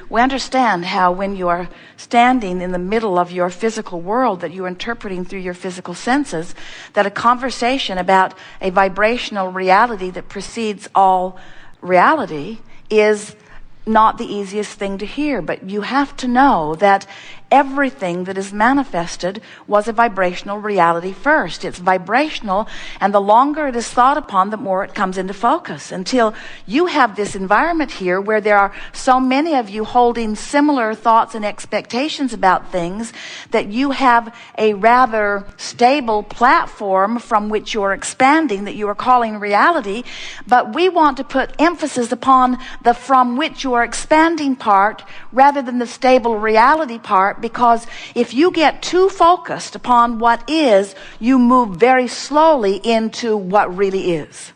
We understand how when you are standing in the middle of your physical world that you're interpreting through your physical senses, that a conversation about a vibrational reality that precedes all reality is not the easiest thing to hear. But you have to know that everything that is manifested was a vibrational reality first. It's vibrational, and the longer it is thought upon, the more it comes into focus, until you have this environment here where there are so many of you holding similar thoughts and expectations about things that you have a rather stable platform from which you're expanding, that you are calling reality. But we want to put emphasis upon the from which you are expanding part rather than the stable reality part, because if you get too focused upon what is, you move very slowly into what really is.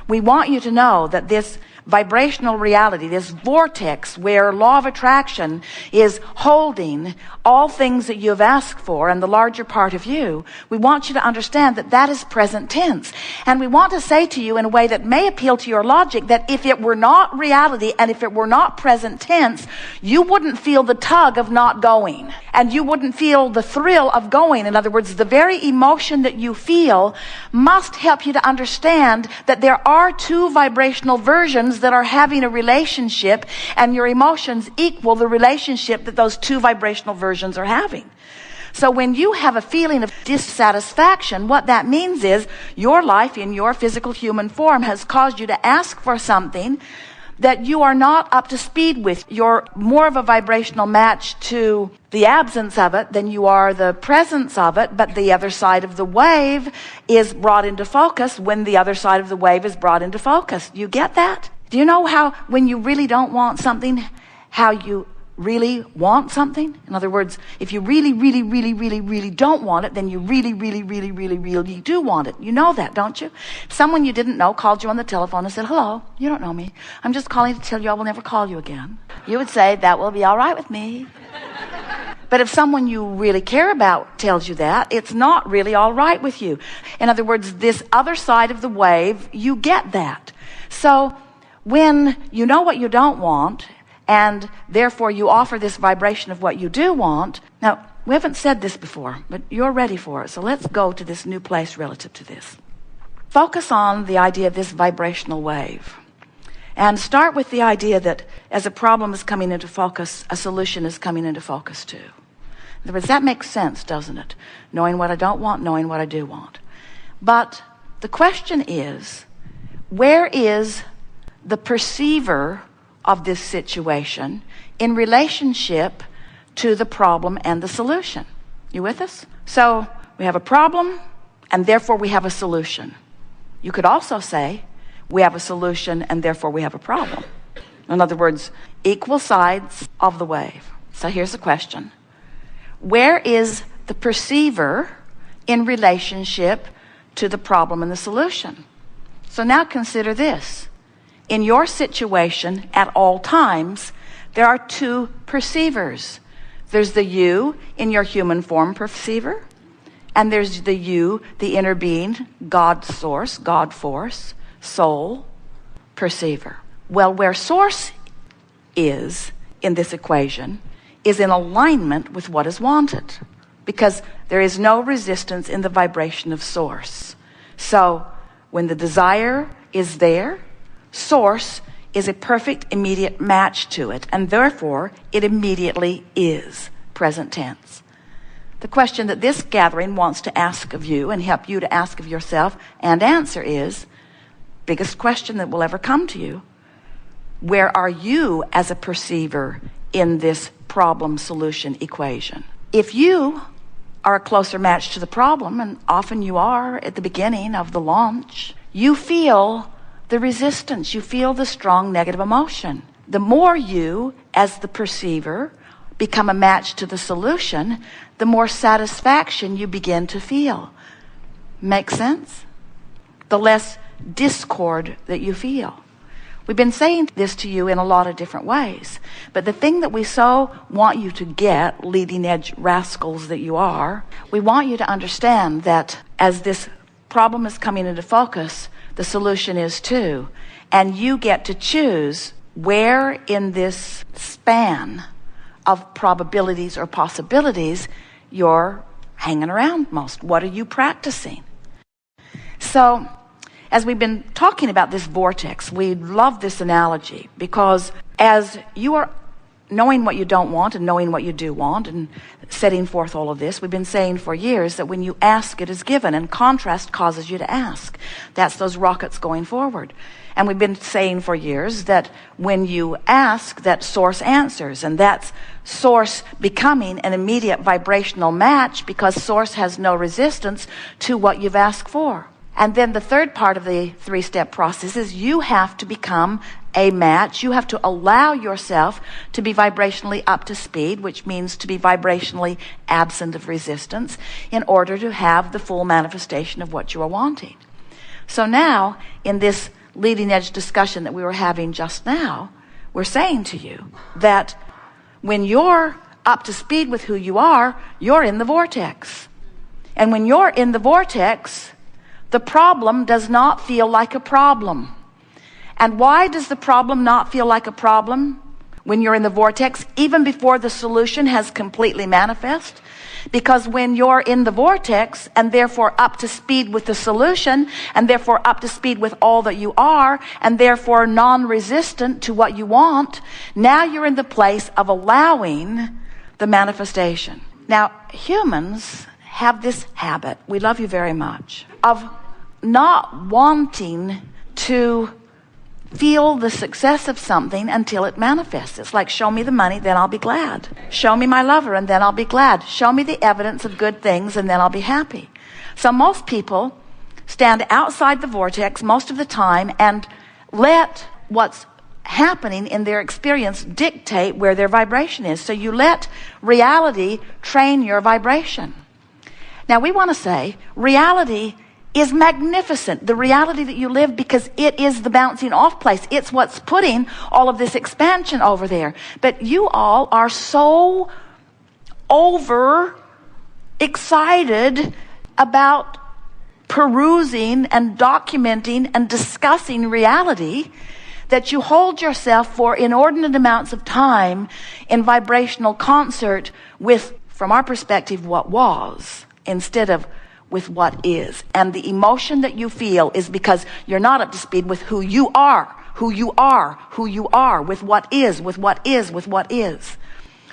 We want you to know that this vibrational reality, this vortex where law of attraction is holding all things that you have asked for and the larger part of you, we want you to understand that that is present tense. And we want to say to you in a way that may appeal to your logic that if it were not reality and if it were not present tense, you wouldn't feel the tug of not going, and you wouldn't feel the thrill of going. In other words, the very emotion that you feel must help you to understand that there are two vibrational versions that are having a relationship, and your emotions equal the relationship that those two vibrational versions are having. So when you have a feeling of dissatisfaction, what that means is your life in your physical human form has caused you to ask for something that you are not up to speed with. You're more of a vibrational match to the absence of it than you are the presence of it, but the other side of the wave is brought into focus when the other side of the wave is brought into focus. You get that? Do you know how when you really don't want something, how you really want something? In other words, if you really don't want it, then you really do want it. You know that, don't you? If someone you didn't know called you on the telephone and said, "Hello, you don't know me. I'm just calling to tell you I will never call you again." You would say, "That will be all right with me." But if someone you really care about tells you that, it's not really all right with you. In other words, this other side of the wave, you get that. So when you know what you don't want, and therefore you offer this vibration of what you do want. Now, we haven't said this before, but you're ready for it. So let's go to this new place relative to this. Focus on the idea of this vibrational wave. And start with the idea that as a problem is coming into focus, a solution is coming into focus too. In other words, that makes sense, doesn't it? Knowing what I don't want, knowing what I do want. But the question is, where is the perceiver of this situation in relationship to the problem and the solution? You with us? So we have a problem, and therefore we have a solution. You could also say we have a solution, and therefore we have a problem. In other words, equal sides of the wave. So here's the question. Where is the perceiver in relationship to the problem and the solution? So now consider this. In your situation, at all times, there are two perceivers. There's the you in your human form perceiver, and there's the you, the inner being, God source, God force, soul perceiver. Well, where source is in this equation is in alignment with what is wanted, because there is no resistance in the vibration of source. So when the desire is there, source is a perfect immediate match to it, and therefore it immediately is present tense. The question that this gathering wants to ask of you and help you to ask of yourself and answer is, biggest question that will ever come to you, where are you as a perceiver in this problem solution equation? If you are a closer match to the problem, and often you are at the beginning of the launch, you feel the resistance, you feel the strong negative emotion. The more you, as the perceiver, become a match to the solution, the more satisfaction you begin to feel. Make sense? The less discord that you feel. We've been saying this to you in a lot of different ways, but the thing that we so want you to get, leading edge rascals that you are, we want you to understand that as this problem is coming into focus, the solution is too, and you get to choose where in this span of probabilities or possibilities you're hanging around most? What are you practicing? So, as we've been talking about this vortex, we love this analogy because as you are knowing what you don't want and knowing what you do want and setting forth all of this, we've been saying for years that when you ask, it is given, and contrast causes you to ask. That's those rockets going forward. And we've been saying for years that when you ask, that source answers, and that's source becoming an immediate vibrational match because source has no resistance to what you've asked for. And then the third part of the three-step process is you have to become a match. You have to allow yourself to be vibrationally up to speed, which means to be vibrationally absent of resistance in order to have the full manifestation of what you are wanting. So now, in this leading edge discussion that we were having just now, we're saying to you that when you're up to speed with who you are, you're in the vortex. And when you're in the vortex, the problem does not feel like a problem. And why does the problem not feel like a problem when you're in the vortex, even before the solution has completely manifest? Because when you're in the vortex and therefore up to speed with the solution and therefore up to speed with all that you are and therefore non-resistant to what you want, now you're in the place of allowing the manifestation. Now, humans have this habit, we love you very much, of not wanting to feel the success of something until it manifests. It's like, show me the money, then I'll be glad. Show me my lover, and then I'll be glad. Show me the evidence of good things, and then I'll be happy. So most people stand outside the vortex most of the time and let what's happening in their experience dictate where their vibration is. So you let reality train your vibration. Now we want to say reality is magnificent, the reality that you live, because it is the bouncing off place. It's what's putting all of this expansion over there. But you all are so over excited about perusing and documenting and discussing reality that you hold yourself for inordinate amounts of time in vibrational concert with, from our perspective, what was, instead of with what is. And the emotion that you feel is because you're not up to speed with who you are, with what is, with what is, with what is.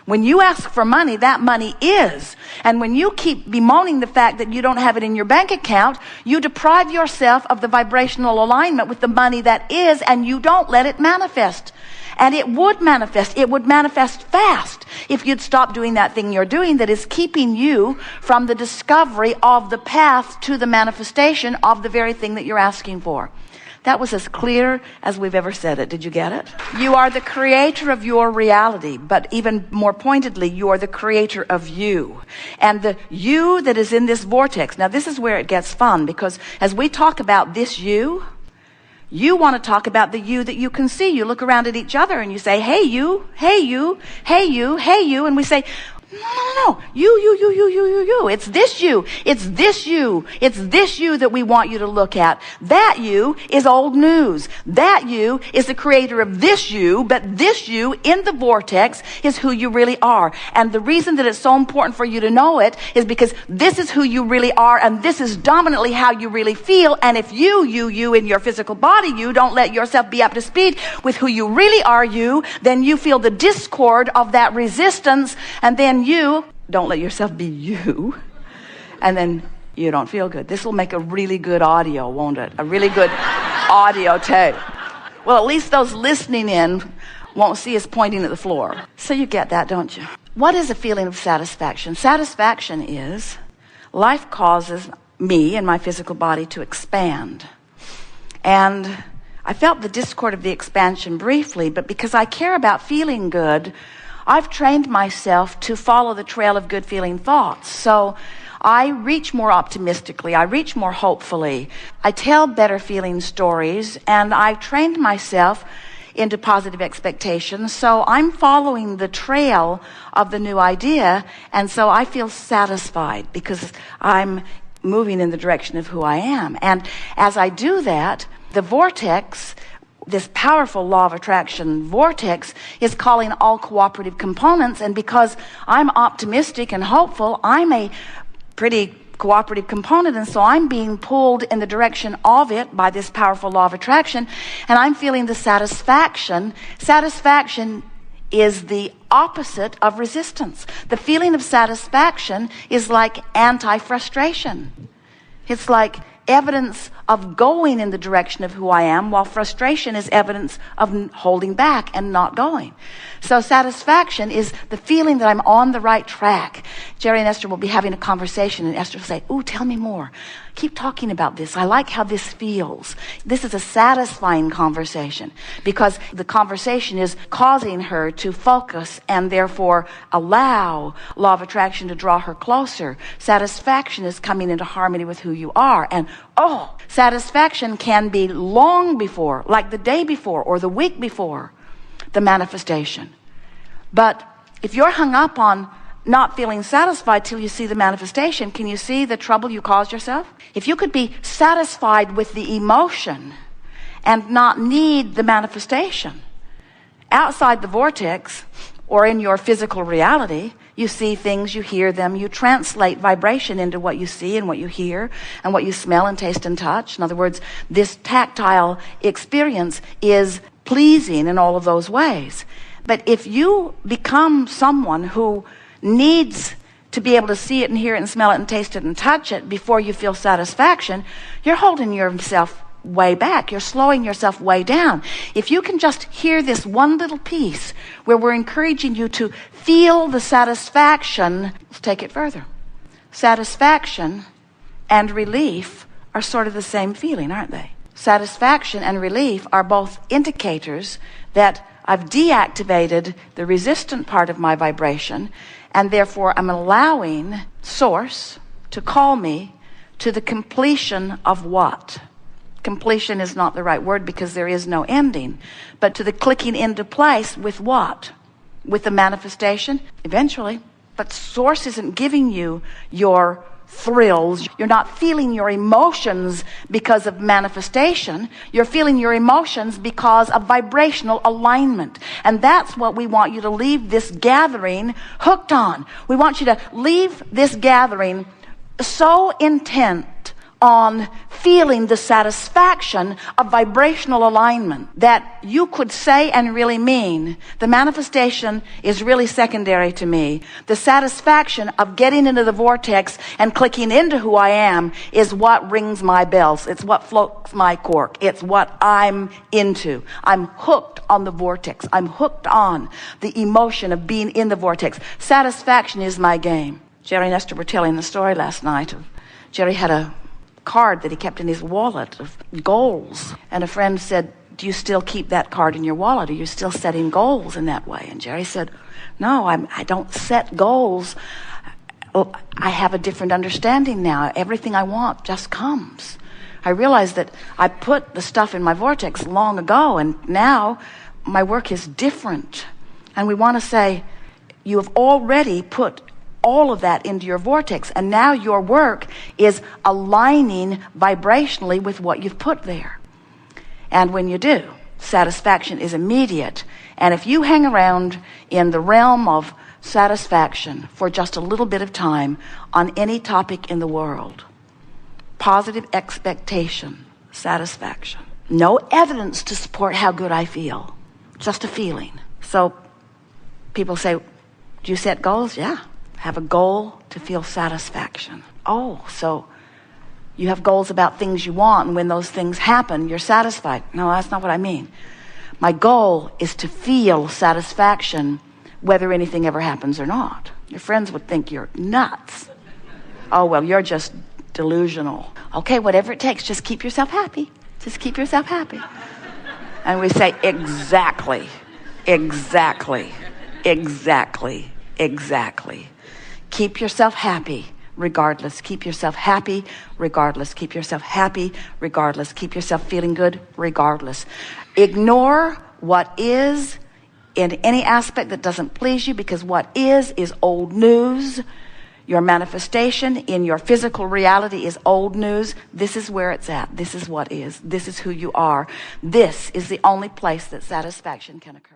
When you ask for money, that money is. And when you keep bemoaning the fact that you don't have it in your bank account, you deprive yourself of the vibrational alignment with the money that is, and you don't let it manifest. And it would manifest. It would manifest fast if you'd stop doing that thing you're doing that is keeping you from the discovery of the path to the manifestation of the very thing that you're asking for. That was as clear as we've ever said it. Did you get it? You are the creator of your reality, but even more pointedly, you are the creator of you. And the you that is in this vortex. Now, this is where it gets fun, because as we talk about this you want to talk about the you that you can see. You look around at each other and you say, hey you, hey you, hey you, hey you. And we say, no. You. It's this you. It's this you. It's this you that we want you to look at. That you is old news. That you is the creator of this you, but this you in the vortex is who you really are. And the reason that it's so important for you to know it is because this is who you really are, and this is dominantly how you really feel. And if you in your physical body, you don't let yourself be up to speed with who you really are, then you feel the discord of that resistance, and then you don't let yourself be you, and then you don't feel good. This will make a really good audio, won't it? A really good audio tape. Well, at least those listening in won't see us pointing at the floor. So you get that, don't you? What is a feeling of satisfaction? Satisfaction is life causes me and my physical body to expand. And I felt the discord of the expansion briefly, but because I care about feeling good, I've trained myself to follow the trail of good feeling thoughts. So I reach more optimistically. I reach more hopefully. I tell better feeling stories, and I've trained myself into positive expectations. So I'm following the trail of the new idea, and so I feel satisfied because I'm moving in the direction of who I am. And as I do that, the vortex this powerful law of attraction vortex is calling all cooperative components. And because I'm optimistic and hopeful, I'm a pretty cooperative component, and so I'm being pulled in the direction of it by this powerful law of attraction, and I'm feeling the satisfaction. Satisfaction is the opposite of resistance. The feeling of satisfaction is like anti-frustration. It's like evidence of going in the direction of who I am, while frustration is evidence of holding back and not going. So satisfaction is the feeling that I'm on the right track. Jerry and Esther will be having a conversation, and Esther will say, "Ooh, tell me more. Keep talking about this. I like how this feels." This is a satisfying conversation because the conversation is causing her to focus and therefore allow law of attraction to draw her closer. Satisfaction is coming into harmony with who you are. And satisfaction can be long before, like the day before or the week before the manifestation. But if you're hung up on not feeling satisfied till you see the manifestation, can you see the trouble you caused yourself? If you could be satisfied with the emotion and not need the manifestation, outside the vortex or in your physical reality, you see things, you hear them, you translate vibration into what you see and what you hear and what you smell and taste and touch. In other words, this tactile experience is pleasing in all of those ways. But if you become someone who needs to be able to see it and hear it and smell it and taste it and touch it before you feel satisfaction, you're holding yourself way back. You're slowing yourself way down. If you can just hear this one little piece where we're encouraging you to feel the satisfaction, let's take it further. Satisfaction and relief are sort of the same feeling, aren't they? Satisfaction and relief are both indicators that I've deactivated the resistant part of my vibration, and therefore I'm allowing Source to call me to the completion of what? Completion is not the right word because there is no ending, but to the clicking into place with what? With the manifestation, eventually. But Source isn't giving you your thrills. You're not feeling your emotions because of manifestation. You're feeling your emotions because of vibrational alignment. And that's what we want you to leave this gathering hooked on. We want you to leave this gathering so intent on feeling the satisfaction of vibrational alignment that you could say and really mean, the manifestation is really secondary to me. The satisfaction of getting into the vortex and clicking into who I am is what rings my bells. It's what floats my cork. It's what I'm into. I'm hooked on the vortex. I'm hooked on the emotion of being in the vortex. Satisfaction is my game. Jerry and Esther were telling the story last night. Jerry had a card that he kept in his wallet of goals, and a friend said, "Do you still keep that card in your wallet? Are you still setting goals in that way?" And Jerry said, "No, I don't set goals. I have a different understanding now. Everything I want just comes. I realize that I put the stuff in my vortex long ago, and now my work is different." And we want to say, you have already put all of that into your vortex, and now your work is aligning vibrationally with what you've put there. And when you do, satisfaction is immediate. And if you hang around in the realm of satisfaction for just a little bit of time on any topic in the world, positive expectation, satisfaction, no evidence to support how good I feel, just a feeling. So people say, "Do you set goals?" Yeah. Have a goal to feel satisfaction. Oh, so you have goals about things you want, and when those things happen, you're satisfied. No, that's not what I mean. My goal is to feel satisfaction whether anything ever happens or not. Your friends would think you're nuts. Oh, well, you're just delusional. Okay, whatever it takes, just keep yourself happy. Just keep yourself happy. And we say, exactly, exactly, exactly, exactly. Keep yourself happy regardless. Keep yourself happy regardless. Keep yourself happy regardless. Keep yourself feeling good regardless. Ignore what is in any aspect that doesn't please you, because what is old news. your manifestation in your physical reality is old news. This is where it's at. This is what is. This is who you are. This is the only place that satisfaction can occur.